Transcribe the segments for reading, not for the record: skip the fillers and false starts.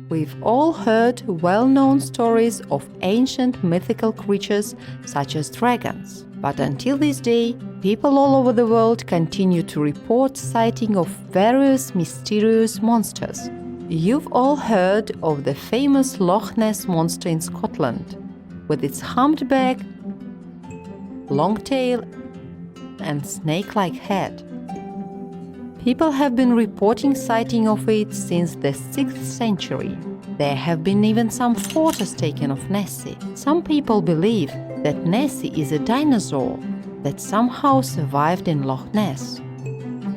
We've all heard well-known stories of ancient mythical creatures such as dragons. But until this day, people all over the world continue to report sighting of various mysterious monsters. You've all heard of the famous Loch Ness monster in Scotland, with its humped back, long tail, and snake-like head. People have been reporting sighting of it since the 6th century. There have been even some photos taken of Nessie. Some people believe that Nessie is a dinosaur that somehow survived in Loch Ness.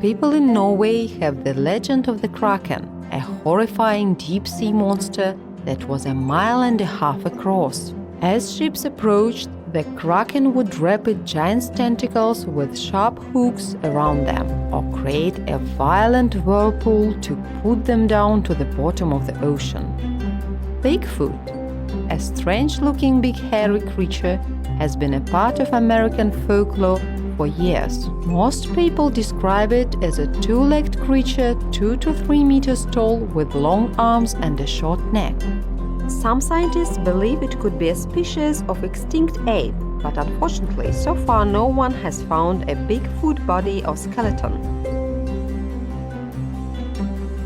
People in Norway have the legend of the Kraken, a horrifying deep-sea monster that was 1.5 miles across. As ships approached, the Kraken would wrap its giant tentacles with sharp hooks around them, or create a violent whirlpool to put them down to the bottom of the ocean. Bigfoot, a strange-looking big hairy creature, has been a part of American folklore for years. Most people describe it as a two-legged creature 2 to 3 meters tall with long arms and a short neck. Some scientists believe it could be a species of extinct ape, but unfortunately, so far no one has found a Bigfoot body or skeleton.